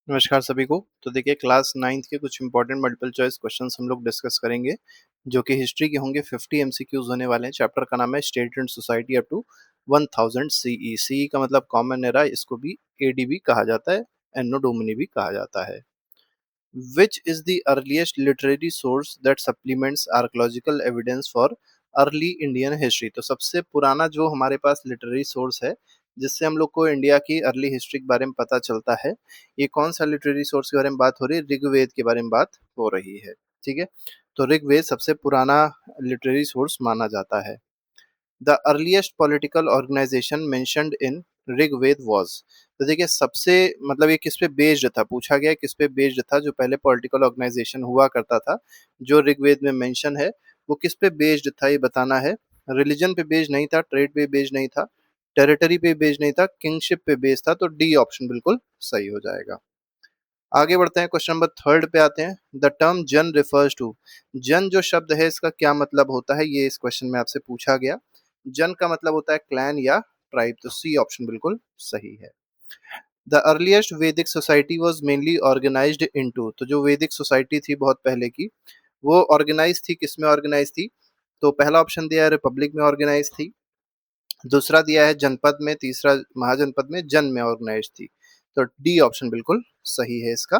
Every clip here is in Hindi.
नमस्कार सभी को। तो देखिए क्लास 9th के कुछ इंपॉर्टेंट मल्टीपल चॉइस क्वेश्चंस हम लोग डिस्कस करेंगे, जो कि हिस्ट्री के होंगे। 50 एमसीक्यूज होने वाले हैं। चैप्टर का नाम है state and society up to 1000 CE. CE का मतलब कॉमन एरा, इसको भी एडी भी कहा जाता है, एनो डोमिनी भी कहा जाता है। Which is the earliest literary source that supplements archaeological evidence for early Indian history? तो सबसे पुराना जो हमारे पास लिटरेरी सोर्स है, जिससे हम लोग को इंडिया की अर्ली हिस्ट्री के बारे में पता चलता है, ये कौन सा लिटरेरी सोर्स के बारे में बात हो रही है? ऋग्वेद के बारे में बात हो रही है। ठीक है, तो ऋग्वेद सबसे पुराना लिटरेरी सोर्स माना जाता है। The earliest political organization mentioned in Rigveda was. तो देखिए सबसे मतलब ये किस पे बेस्ड था, पूछा गया किस पे बेस्ड था जो पहले पॉलिटिकल ऑर्गेनाइजेशन हुआ करता था जो ऋग्वेद में मेंशन है, वो किस पे बेस्ड था ये बताना है। रिलीजन पे बेस्ड नहीं था, ट्रेड पे बेस्ड नहीं था, टेरिटरी पे बेस्ड नहीं था, किंगशिप पे बेस्ड था। तो डी ऑप्शन बिल्कुल सही हो जाएगा। आगे बढ़ते हैं, क्वेश्चन नंबर थर्ड पे आते हैं। द टर्म जन रिफर्स टू। जन जो शब्द है इसका क्या मतलब होता है, ये इस क्वेश्चन में आपसे पूछा गया। जन का मतलब होता है क्लैन या ट्राइब। तो सी ऑप्शन बिल्कुल सही है। द अर्लीस्ट वैदिक society was mainly organised into. तो जो वैदिक सोसाइटी थी बहुत पहले की, वो ऑर्गेनाइज थी, किसमें ऑर्गेनाइज थी? तो पहला ऑप्शन दिया है रिपब्लिक में ऑर्गेनाइज थी, दूसरा दिया है जनपद में, तीसरा महाजनपद में, जन में ऑर्गेनाइज थी। तो डी ऑप्शन बिल्कुल सही है इसका।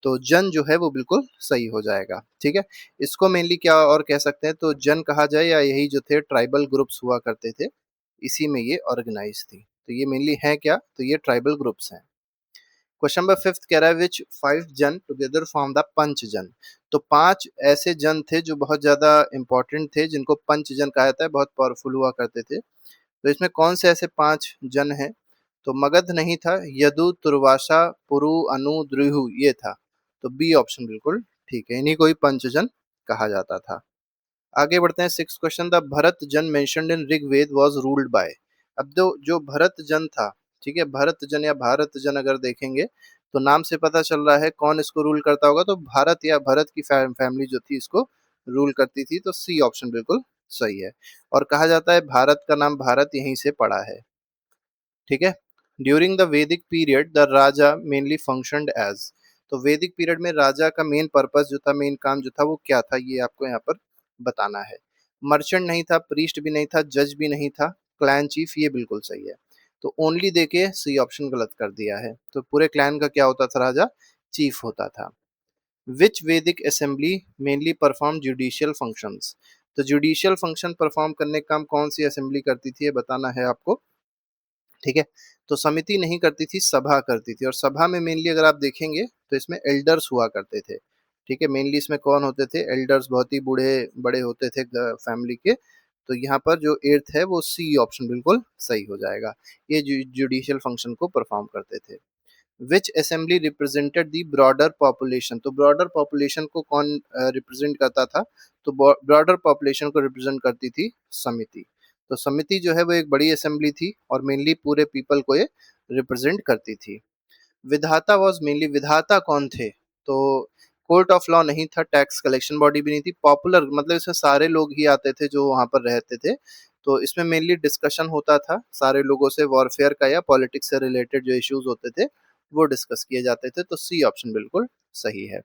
तो जन जो है वो बिल्कुल सही हो जाएगा। ठीक है, इसको मेनली क्या और कह सकते हैं, तो जन कहा जाए या यही जो थे ट्राइबल ग्रुप्स हुआ करते थे, इसी में ये ऑर्गेनाइज थी। तो ये मेनली है क्या, तो ये ट्राइबल ग्रुप्स हैं। क्वेश्चन नंबर फिफ्थ कह रहा है विच 5 जन टुगेदर फॉर्म द पंच जन। तो 5 ऐसे जन थे जो बहुत ज्यादा इंपॉर्टेंट थे, जिनको पंच जन कहा जाता है, बहुत पावरफुल हुआ करते थे। तो इसमें कौन से ऐसे 5 जन हैं? तो मगध नहीं था, यदु, तुर्वासा, पुरु, अनु, द्रुहु ये था। तो बी ऑप्शन बिल्कुल ठीक है, इन्हीं को ही पंचजन कहा जाता था। आगे बढ़ते हैं, six question. The Bharata jana mentioned in Rigveda was ruled by. अब जो भरत जन था, ठीक है, भरत जन या भारत जन अगर देखेंगे तो नाम से पता चल रहा है कौन इसको रूल करता होगा। तो भारत या भरत की फैमिली जो थी इसको रूल करती थी। तो सी ऑप्शन बिल्कुल सही है। और कहा जाता है भारत का नाम भारत यहीं से पड़ा है। ठीक है, during the Vedic period the raja mainly functioned as. तो वैदिक पीरियड में राजा का मेन पर्पस जो था, मेन काम जो था वो क्या था, ये आपको यहाँ पर बताना है। मर्चेंट नहीं था, प्रीस्ट भी नहीं था, जज भी नहीं था, क्लैन चीफ, ये बिल्कुल सही है। तो ओनली देके सी ऑप्शन गलत कर दिया है। तो पूरे क्लैन का क्या होता था, राजा चीफ होता था। विच वैदिक assembly mainly perform judicial functions. तो जुडिशियल फंक्शन परफॉर्म करने का काम कौन सी असेंबली करती थी, ये बताना है आपको। ठीक है, तो समिति नहीं करती थी, सभा करती थी। और सभा में मेनली अगर आप देखेंगे तो इसमें एल्डर्स हुआ करते थे। ठीक है, मेनली इसमें कौन होते थे, एल्डर्स, बहुत ही बूढ़े बड़े होते थे फैमिली के। तो यहाँ पर जो एर्थ है वो सी ऑप्शन बिल्कुल सही हो जाएगा। ये जुडिशियल फंक्शन को परफॉर्म करते थे। विच असेंबली रिप्रेजेंटेड दी ब्रॉडर पॉपुलेशन। तो ब्रॉडर पॉपुलेशन को कौन रिप्रेजेंट करता था? तो ब्रॉडर पॉपुलेशन को रिप्रेजेंट करती थी समिति। तो समिति जो है वो एक बड़ी असेंबली थी और मेनली पूरे पीपल को ये रिप्रेजेंट करती थी। विधाता वॉज मेनली, विधाता कौन थे? तो कोर्ट ऑफ लॉ नहीं था, टैक्स कलेक्शन बॉडी भी नहीं थी, पॉपुलर मतलब इसमें सारे लोग ही आते थे जो वहां पर रहते थे। तो इसमें मेनली डिस्कशन होता था सारे लोगों से, वॉरफेयर का या पॉलिटिक्स से रिलेटेड जो इश्यूज होते थे वो डिस्कस किए जाते थे। तो सी ऑप्शन बिल्कुल सही है।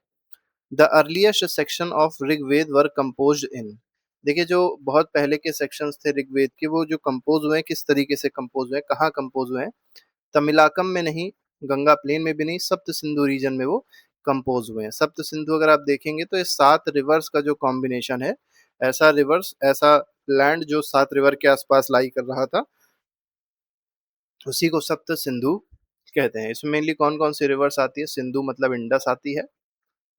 The earliest section of Rigveda were composed in. देखिए जो बहुत पहले के सेक्शंस थे ऋग्वेद के, वो जो कंपोज हुए हैं, किस तरीके से कंपोज हुए हैं, कहाँ कंपोज हुए हैं? तमिलाकम में नहीं, गंगा प्लेन में भी नहीं, सप्त सिंधु रीजन में वो कंपोज हुए हैं। सप्त सिंधु अगर आप देखेंगे तो ये 7 रिवर्स का जो कॉम्बिनेशन है, ऐसा रिवर्स, ऐसा लैंड जो 7 रिवर के आसपास लाई कर रहा था, उसी को सप्त सिंधु कहते हैं। इसमें मेनली कौन कौन सी रिवर्स आती है? सिंधु मतलब इंडस आती है,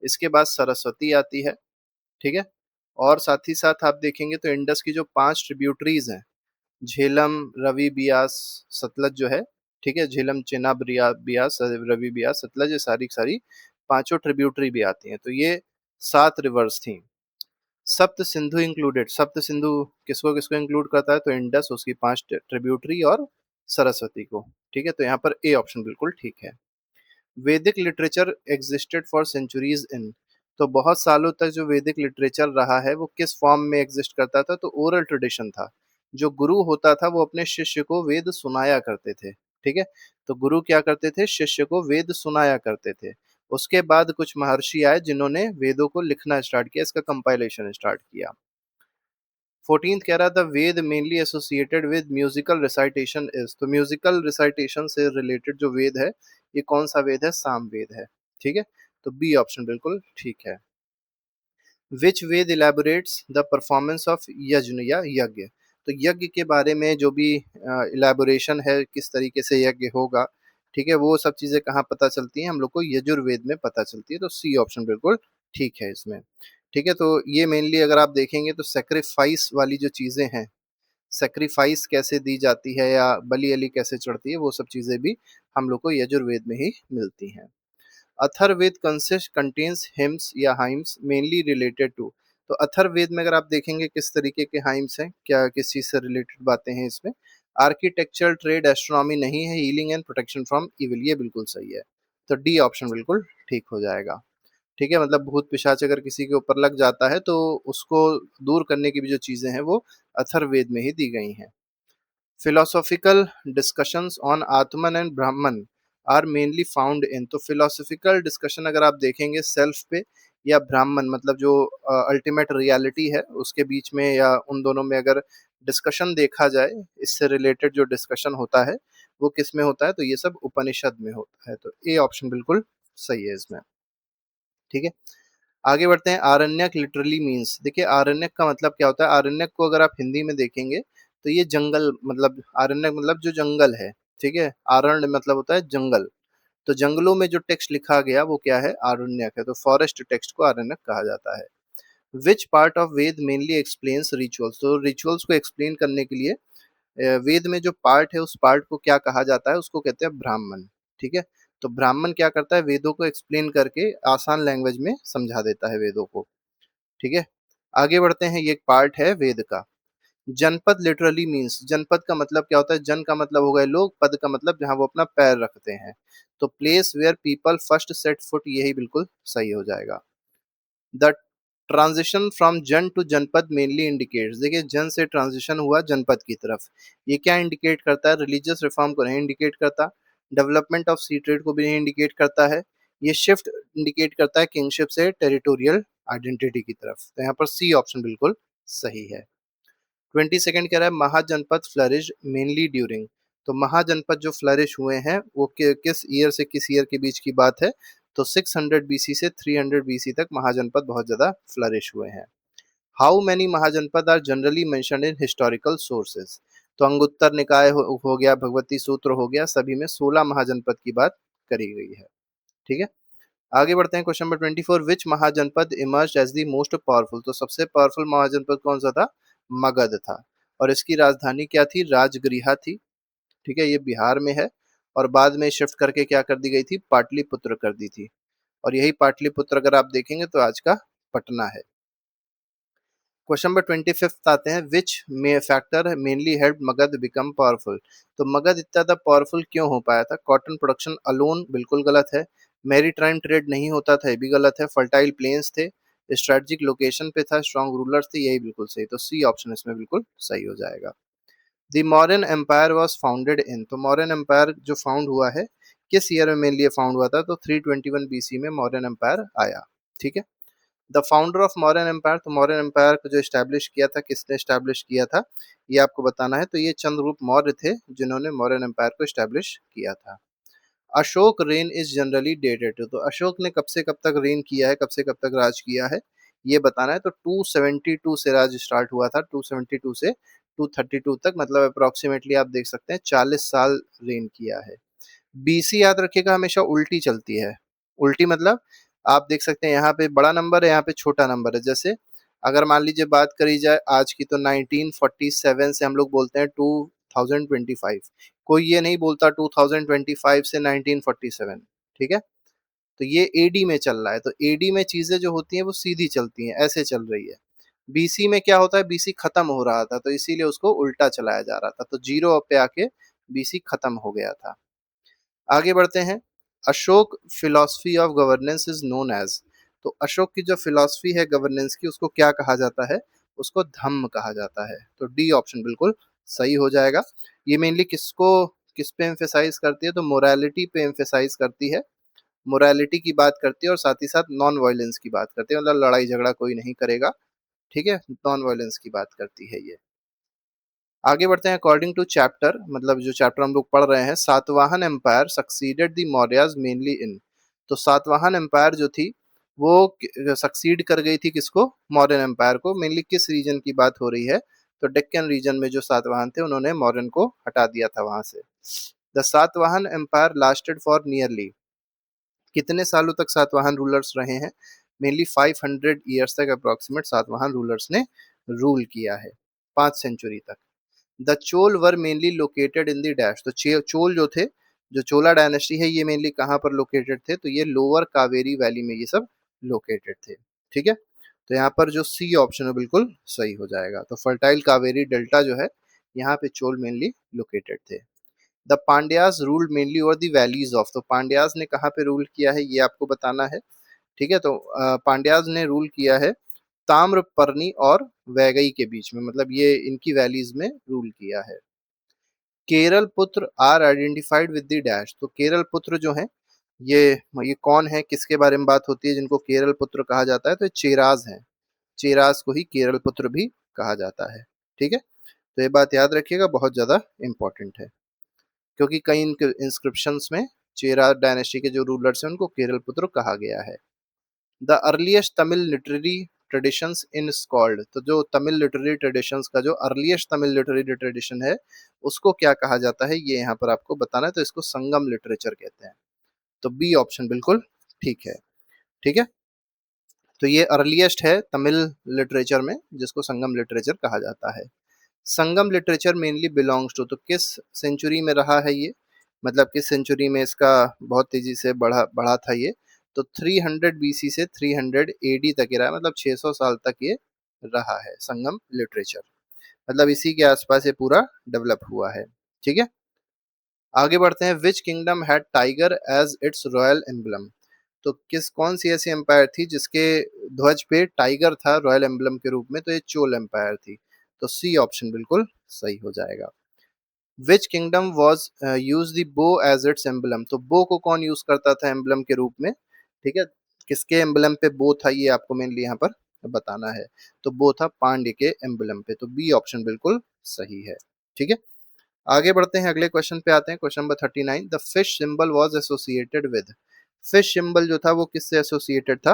इसके बाद सरस्वती आती है। ठीक है, और साथ ही साथ आप देखेंगे तो इंडस की जो 5 ट्रिब्यूटरीज हैं, झेलम, रवि, बियास, सतलज जो है, ठीक है, झेलम, चेनाब, बियास, रवि, बियास, सतलज, ये सारी सारी पांचों ट्रिब्यूटरी भी आती हैं। तो ये 7 रिवर्स थी। सप्त सिंधु इंक्लूडेड, सप्त सिंधु किसको किसको इंक्लूड करता है? तो इंडस, उसकी 5 ट्रिब्यूटरी और सरस्वती को। ठीक है, तो यहाँ पर ए ऑप्शन बिल्कुल ठीक है। वैदिक लिटरेचर एग्जिस्टेड फॉर सेंचुरीज इन। तो बहुत सालों तक जो वैदिक लिटरेचर रहा है वो किस फॉर्म में एग्जिस्ट करता था? तो ओरल ट्रेडिशन था। जो गुरु होता था वो अपने शिष्य को वेद सुनाया करते थे। ठीक है। तो गुरु क्या करते थे, शिष्य को वेद सुनाया करते थे। उसके बाद कुछ महर्षि आए जिन्होंने वेदों को लिखना स्टार्ट किया, इसका कंपाइलेशन स्टार्ट किया। 14th कह रहा था Veda mainly associated with musical recitation is, तो म्यूजिकल रिसाइटेशन से रिलेटेड जो वेद है, ये कौन सा वेद है, साम वेद है। ठीक है, तो बी ऑप्शन बिल्कुल ठीक है। विच वेद इलेबोरेट्स द परफॉर्मेंस ऑफ यज्ञ या यज्ञ, तो यज्ञ के बारे में जो भी इलेबोरेशन है, किस तरीके से यज्ञ होगा, ठीक है, वो सब चीजें कहाँ पता चलती हैं, हम लोग को यजुर्वेद में पता चलती है। तो सी ऑप्शन बिल्कुल ठीक है इसमें। ठीक है, तो ये मेनली अगर आप देखेंगे तो सेक्रीफाइस वाली जो चीजें हैं, सेक्रीफाइस कैसे दी जाती है या बलि अली कैसे चढ़ती है, वो सब चीजें भी हम लोग को यजुर्वेद में ही मिलती हैं। अथर्ववेद कंसिस्ट कंटेन्स हिम्स या हाइम्स मेनली रिलेटेड टू, तो अथर्ववेद में अगर आप देखेंगे किस तरीके के हाइम्स हैं, क्या किस चीज से रिलेटेड बातें हैं इसमें। आर्किटेक्चर, ट्रेड, एस्ट्रोनॉमी नहीं है, healing and protection from evil, ये बिल्कुल सही है। तो डी ऑप्शन बिल्कुल ठीक हो जाएगा। ठीक है, मतलब भूत पिशाच अगर किसी के ऊपर लग जाता है तो उसको दूर करने की भी जो चीजें हैं वो अथर्ववेद में ही दी गई हैं। philosophical discussions on Atman and Brahman are mainly found in, तो philosophical discussion अगर आप देखेंगे सेल्फ पे या ब्राह्मण, मतलब जो अल्टीमेट रियलिटी है उसके बीच में, या उन दोनों में अगर डिस्कशन देखा जाए, इससे रिलेटेड जो डिस्कशन होता है वो किस में होता है, तो ये सब उपनिषद में होता है। तो ए ऑप्शन बिल्कुल सही है इसमें। ठीक है, आगे बढ़ते हैं। आरण्यक लिटरली मीन्स, देखिए आरण्यक का मतलब क्या होता है, आरण्यक को अगर आप हिंदी में देखेंगे तो ये जंगल, मतलब आरण्यक मतलब जो जंगल है। ठीक है, आरण्य मतलब होता है जंगल, तो जंगलों में जो टेक्स्ट लिखा गया वो क्या है, आरण्यक है। तो फॉरेस्ट टेक्स्ट को आरण्यक कहा जाता है। Which part of Veda mainly explains rituals, तो रिचुअल्स को एक्सप्लेन करने के लिए वेद में जो पार्ट है उस पार्ट को क्या कहा जाता है, उसको कहते हैं ब्राह्मण। ठीक है, तो ब्राह्मण क्या करता है, वेदों को एक्सप्लेन करके आसान लैंग्वेज में समझा देता है वेदों को। ठीक है, आगे बढ़ते हैं। ये एक पार्ट है वेद का। जनपद लिटरली मीन्स, जनपद का मतलब क्या होता है, जन का मतलब हो गए लोग, पद का मतलब जहां वो अपना पैर रखते हैं। तो place where people first set foot, यही बिल्कुल सही हो जाएगा। The transition from jana to janapada mainly indicates, देखिए जन से ट्रांजिशन हुआ जनपद की तरफ, ये क्या इंडिकेट करता है, रिलीजियस रिफॉर्म को नहीं इंडिकेट करता, डेवलपमेंट ऑफ सी ट्रेड को भी नहीं इंडिकेट करता है, ये शिफ्ट इंडिकेट करता है किंगशिप से टेरिटोरियल आइडेंटिटी की तरफ। तो यहाँ पर सी ऑप्शन बिल्कुल सही है। 22nd कह रहा है महाजनपद फ्लरिश मेनली ड्यूरिंग, तो महाजनपद जो फ्लरिश हुए हैं वो किस ईयर से किस ईयर के बीच की बात है, तो 600 बीसी से 300 बीसी तक महाजनपद बहुत ज्यादा फ्लरिश हुए हैं। How many mahajanapada are generally mentioned in historical sources, तो अंगुत्तर निकाय हो गया, भगवती सूत्र हो गया, सभी में 16 महाजनपद की बात करी गई है। ठीक है, आगे बढ़ते हैं। Question number 24, which mahajanapada emerge as the most powerful, तो सबसे पावरफुल महाजनपद कौन सा था, मगध था। और इसकी राजधानी क्या थी, राजगृहा थी। ठीक है, ये बिहार में है, और बाद में शिफ्ट करके क्या कर दी गई थी, पाटलिपुत्र कर दी थी। और यही पाटलिपुत्र अगर आप देखेंगे तो आज का पटना है। क्वेश्चन नंबर 25 आते हैं। Which may factor mainly help Magadha become powerful, तो मगध इतना ज्यादा पावरफुल क्यों हो पाया था, कॉटन प्रोडक्शन अलोन बिल्कुल गलत है, मैरीटाइम ट्रेड नहीं होता था, ये भी गलत है, फर्टाइल प्लेन्स थे, स्ट्रेटेजिक लोकेशन पे था, स्ट्रॉन्ग रूलर्स थे, यही बिल्कुल सही। तो सी ऑप्शन इसमें बिल्कुल सही हो जाएगा। The Mauryan empire was founded in, तो मौर्यन एम्पायर जो फाउंड हुआ है किस ईयर में मेनली फाउंड हुआ था, तो 321 बीसी में मौर्यन एम्पायर आया। ठीक है, the founder of Mauryan empire, तो मौर्यन एम्पायर को जो स्टैब्लिश किया था, किसने स्टैब्लिश किया था, ये आपको बताना है। तो ये चंद्रगुप्त मौर्य थे जिन्होंने मौर्यन एम्पायर को स्टैब्लिश किया था। Ashok rain is generally dated, तो अशोक ने कब से कब तक रेन किया है, कब से कब तक राज किया है, ये बताना है। तो 272 से राज स्टार्ट हुआ था, 272 से 232 तक, मतलब अप्रोक्सीमेटली आप देख सकते हैं 40 साल रेन किया है। बीसी याद रखिएगा हमेशा उल्टी चलती है। उल्टी मतलब आप देख सकते हैं यहाँ पे बड़ा नंबर है, यहाँ पे छोटा नंबर है। जैसे अगर मान लीजिए बात करी जाए आज की, तो 1947 से हम लोग बोलते हैं 2025, कोई ये नहीं बोलता 2025 से 1947। ठीक है, तो ये एडी में चल रहा है, तो एडी में चीजें जो होती हैं वो सीधी चलती हैं, ऐसे चल रही है। बीसी में क्या होता है, बीसी खत्म हो रहा था तो इसीलिए उसको उल्टा चलाया जा रहा था, तो जीरो पे आके बीसी खत्म हो गया था। आगे बढ़ते हैं। Ashoka philosophy of governance is known as, तो अशोक की जो फिलॉसफी है गवर्नेंस की उसको क्या कहा जाता है, उसको धम्म कहा जाता है। तो डी ऑप्शन बिल्कुल सही हो जाएगा। ये मेनली किसको किस पे एम्फेसाइज करती है, तो मोरालिटी पे एम्फेसाइज करती है, मोरालिटी की बात करती है और साथ ही साथ नॉन वायलेंस की बात करती है, मतलब लड़ाई झगड़ा कोई नहीं करेगा, ठीक है, नॉन वायलेंस की बात करती है ये। आगे बढ़ते हैं, अकॉर्डिंग टू चैप्टर, मतलब जो चैप्टर हम लोग पढ़ रहे हैं, Satavahana empire succeeded the Mauryas mainly in, तो सातवाहन एम्पायर जो थी वो सक्सीड कर गई थी किसको, मौर्यन एम्पायर को, मेनली किस रीजन की बात हो रही है, तो डेक्कन रीजन में जो सातवाहन थे उन्होंने मौर्यन को हटा दिया था वहां से। The Satavahana empire lasted for nearly, कितने सालों तक सातवाहन रूलर्स रहे हैं, मेनली 500 ईयर्स तक अप्रोक्सीमेट सातवाहन रूलर्स ने रूल किया है, 5 सेंचुरी तक। The Chola were mainly located in the dash, तो चोल जो थे, जो चोला डायनेस्टी है, ये मेनली कहाँ पर लोकेटेड थे, तो ये लोअर कावेरी वैली में ये सब लोकेटेड थे, ठीक है। तो यहाँ पर जो सी ऑप्शन है बिल्कुल सही हो जाएगा, तो फर्टाइल कावेरी डेल्टा जो है यहाँ पे चोल मेनली लोकेटेड थे। The Pandyas ruled mainly over the valleys of, तो पांड्याज ने कहाँ पे रूल किया है ये आपको बताना है, ठीक है। तो पांड्याज ने रूल किया है ताम्रपर्णी और वैगई के बीच में, मतलब ये इनकी वैलीज में रूल किया है। Keralaputra are identified with the dash, तो केरल पुत्र जो है ये कौन है, किसके बारे में बात होती है जिनको केरल पुत्र कहा जाता है, तो ये चेराज है, चेराज को ही केरल पुत्र भी कहा जाता है, ठीक है। तो ये बात याद रखिएगा, बहुत ज्यादा इंपॉर्टेंट है, क्योंकि कई इंस्क्रिप्शंस में चेरा डायनेस्टी के जो रूलर्स हैं उनको केरल पुत्र कहा गया है। The earliest Tamil literary traditions in scold, तो जो तमिल लिटरेरी ट्रेडिशंस का जो अर्लीस्ट तमिल लिटरेरी ट्रेडिशन है उसको क्या कहा जाता है, ये यहाँ पर आपको बताना है, तो इसको संगम लिटरेचर कहते हैं, तो बी ऑप्शन बिल्कुल ठीक है, ठीक है। तो ये अर्लीस्ट है तमिल लिटरेचर में जिसको संगम लिटरेचर कहा जाता है। संगम लिटरेचर मेनली बिलोंग्स टू, तो किस सेंचुरी में रहा है ये, मतलब किस सेंचुरी में इसका बहुत तेजी से बढ़ा बढ़ा था ये, तो 300 बीसी से 300 एडी तक ही रहा है, मतलब 600 साल तक ये रहा है संगम लिटरेचर, मतलब इसी के आसपास ये पूरा डेवलप हुआ है, ठीक है। आगे बढ़ते हैं, which kingdom had tiger as its royal emblem, तो कौन सी ऐसी एम्पायर थी जिसके ध्वज पे टाइगर था रॉयल एम्बलम के रूप में, तो ये चोल एम्पायर थी, तो सी ऑप्शन बिल्कुल सही हो जाएगा। Which kingdom was use the बो एज इट्स एम्बलम, तो बो को कौन यूज करता था एम्बलम के रूप में, ठीक है, किसके एम्बलम पे बो था ये आपको मेनली यहाँ पर बताना है, तो बो था पांड्य के एम्बलम पे, तो बी ऑप्शन बिल्कुल सही है, ठीक है। आगे बढ़ते हैं, अगले क्वेश्चन पे आते हैं, question number 39, the fish symbol was associated with, fish symbol जो था वो किससे एसोसिएटेड था,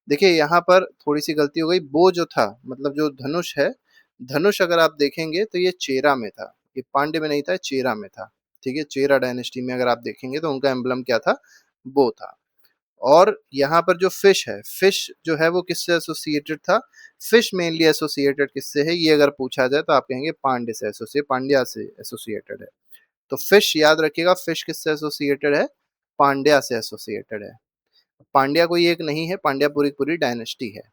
देखिए यहाँ पर थोड़ी सी गलती हो गई, बो जो था मतलब जो धनुष है, धनुष अगर आप देखेंगे तो ये चेरा में था, ये पांड्य में नहीं था, चेरा में था, ठीक है, चेरा डायनेस्टी में अगर आप देखेंगे तो उनका एम्बलम क्या था, बो था। और यहाँ पर जो फिश है, फिश जो है वो किससे एसोसिएटेड था, फिश मेनली एसोसिएटेड किससे है, ये अगर पूछा जाए तो आप कहेंगे पांड्य से एसोसिएट, पांड्या से एसोसिएटेड है, तो फिश याद रखिएगा, फिश किससे एसोसिएटेड है, पांड्या से एसोसिएटेड है, पांड्या कोई एक नहीं है, पांड्या पूरी पूरी डायनेस्टी है।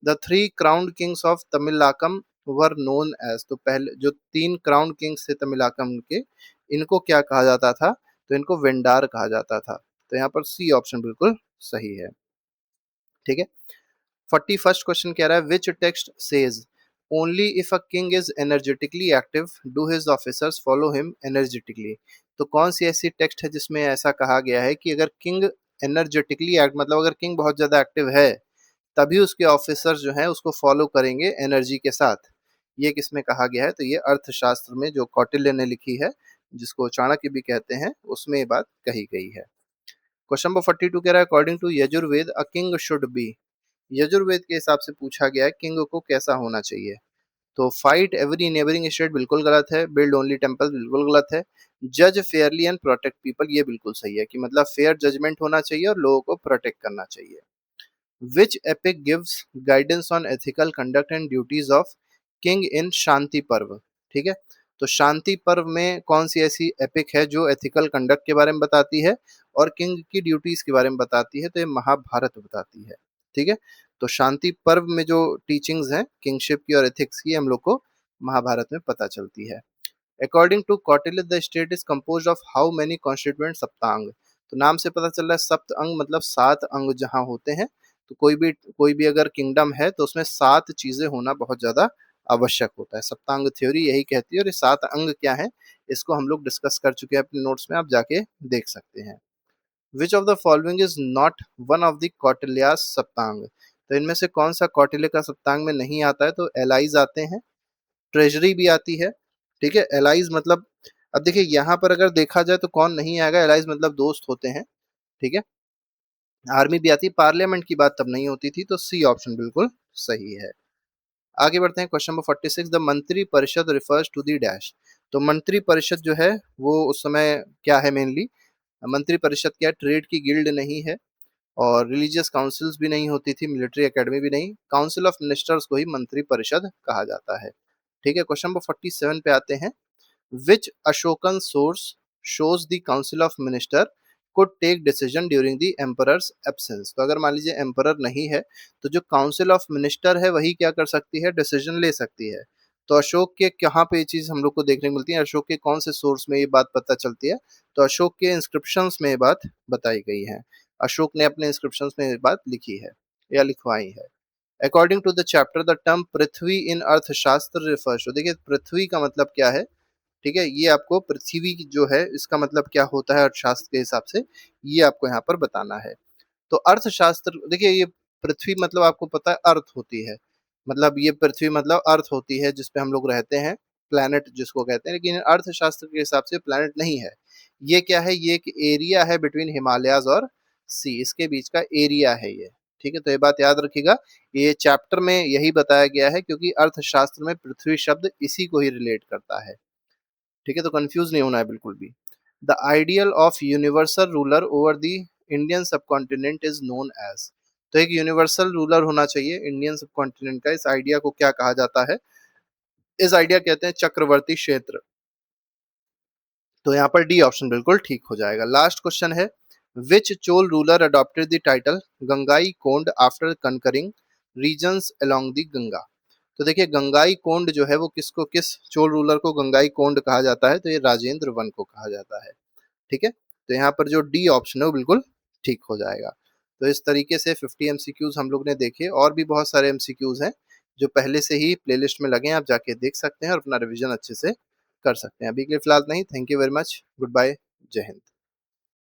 The three crown kings of Tamilakam were known as, तो पहले जो 3 क्राउन किंग्स थे तमिलाकम के, इनको क्या कहा जाता था, तो इनको वेंडार कहा जाता था, तो यहाँ पर सी ऑप्शन बिल्कुल सही है, ठीक है। 41st क्वेश्चन कह रहा है, which text says only if a king is energetically active do his officers follow him energetically, तो कौन सी ऐसी टेक्स्ट है जिसमें ऐसा कहा गया है कि अगर किंग एनर्जेटिकली एक्ट, मतलब अगर किंग बहुत ज्यादा एक्टिव है तभी उसके ऑफिसर्स जो हैं उसको फॉलो करेंगे एनर्जी के साथ, ये किसमें कहा गया है, तो ये अर्थशास्त्र में जो कौटिल्य ने लिखी है, जिसको चाणक्य भी कहते हैं, उसमें ये बात कही गई है। क्वेश्चन नंबर 42 कह रहा है, according to Yajurveda a king should be, Yajurveda के हिसाब से पूछा गया है किंग को कैसा होना चाहिए, तो फाइट एवरी नेबरिंग स्टेट बिल्कुल गलत है, बिल्ड ओनली टेम्पल बिल्कुल गलत है, जज फेयरली एंड प्रोटेक्ट पीपल ये बिल्कुल सही है, कि मतलब फेयर जजमेंट होना चाहिए और लोगों को प्रोटेक्ट करना चाहिए। Which epic gives guidance on ethical conduct and duties of king in शांति पर्व, ठीक है, तो शांति पर्व में कौन सी ऐसी एपिक है जो एथिकल कंडक्ट के बारे में बताती है और किंग की ड्यूटीज के बारे में बताती है, तो ये महाभारत बताती है, ठीक है। तो शांति पर्व में जो टीचिंग्स हैं किंगशिप की और एथिक्स की हम लोग को महाभारत में पता चलती है। According to Kautilya the state is compose of how many constituent saptanga, तो नाम से पता चल रहा है सप्त अंग मतलब 7 अंग जहाँ होते हैं, तो कोई भी अगर किंगडम है तो उसमें 7 चीजें होना बहुत ज्यादा आवश्यक होता है, सप्तांग थ्योरी यही कहती है, और ये 7 अंग क्या है, इसको हम लोग डिस्कस कर चुके हैं अपने नोट्स में, आप जाके देख सकते हैं। Which of the following is not one of the Kautilya's saptanga, तो इनमें से कौन सा कौटिल्य का सप्तांग में नहीं आता है? तो एलाइज आते हैं, ट्रेजरी भी आती है, ठीक है। एलाइज मतलब, अब देखिए यहाँ पर अगर देखा जाए तो कौन नहीं आएगा, एलाइज मतलब दोस्त होते हैं, ठीक है। आर्मी भी आती है, पार्लियामेंट की बात तब नहीं होती थी, तो सी ऑप्शन बिल्कुल सही है। आगे बढ़ते हैं, क्वेश्चन नंबर 46, द मंत्री परिषद रिफर्स टू दी डैश, तो मंत्री परिषद जो है वो उस समय क्या है? मेनली मंत्री परिषद क्या है? ट्रेड की गिल्ड नहीं है, और रिलीजियस काउंसिल्स भी नहीं होती थी, मिलिट्री एकेडमी भी नहीं, काउंसिल ऑफ मिनिस्टर्स को ही मंत्री परिषद कहा जाता है, ठीक है। क्वेश्चन नंबर 47 पे आते हैं, which Ashokan source shows the council of minister could take decision during the emperor's absence, तो अगर मान लीजिए एम्परर नहीं है तो जो काउंसिल ऑफ मिनिस्टर है वही क्या कर सकती है? डिसीजन ले सकती है। तो अशोक के कहाँ पे ये चीज हम लोग को देखने को मिलती है? अशोक के कौन से सोर्स में ये बात पता चलती है? तो अशोक के इंस्क्रिप्शंस में ये बात बताई गई है, अशोक ने अपने इंस्क्रिप्शंस में ये बात लिखी है या लिखवाई है। According to the chapter the term prithvi in Arthashastra refers to, देखिए पृथ्वी का मतलब क्या है, ठीक है, ये आपको पृथ्वी की जो है इसका मतलब क्या होता है अर्थशास्त्र के हिसाब से, ये आपको यहाँ पर बताना है। तो अर्थशास्त्र, देखिए ये पृथ्वी मतलब आपको पता है अर्थ होती है, मतलब ये पृथ्वी मतलब अर्थ होती है जिसपे हम लोग रहते हैं, प्लैनेट जिसको कहते हैं, लेकिन अर्थशास्त्र के हिसाब से प्लैनेट नहीं है। ये क्या है? ये एक एरिया है बिटवीन हिमालयाज और सी, इसके बीच का एरिया है ये, ठीक है। तो ये बात याद रखिएगा, ये चैप्टर में यही बताया गया है क्योंकि अर्थशास्त्र में पृथ्वी शब्द इसी को ही रिलेट करता है, ठीक है। तो कंफ्यूज नहीं होना है बिल्कुल भी। The ideal of universal ruler over the Indian subcontinent is known as, तो एक यूनिवर्सल रूलर होना चाहिए इंडियन सबकॉन्टिनेंट का, इस आइडिया को क्या कहा जाता है? इस आइडिया कहते हैं चक्रवर्ती क्षेत्र, तो यहाँ पर डी ऑप्शन बिल्कुल ठीक हो जाएगा। लास्ट क्वेश्चन है, which Chola ruler adopted the title Gangai Konda after conquering regions along the Ganga, तो देखिए गंगाई कोंड जो है वो किसको, किस चोल रूलर को गंगाई कोंड कहा जाता है? तो ये राजेंद्र वन को कहा जाता है, ठीक है। तो यहाँ पर जो डी ऑप्शन है वो बिल्कुल ठीक हो जाएगा। तो इस तरीके से 50 एमसीक्यूज हम लोग ने देखे, और भी बहुत सारे एमसीक्यूज हैं जो पहले से ही प्लेलिस्ट में लगे हैं, आप जाके देख सकते हैं और अपना रिवीजन अच्छे से कर सकते हैं। अभी के लिए फिलहाल नहीं, thank you very much, good bye, जय हिंद।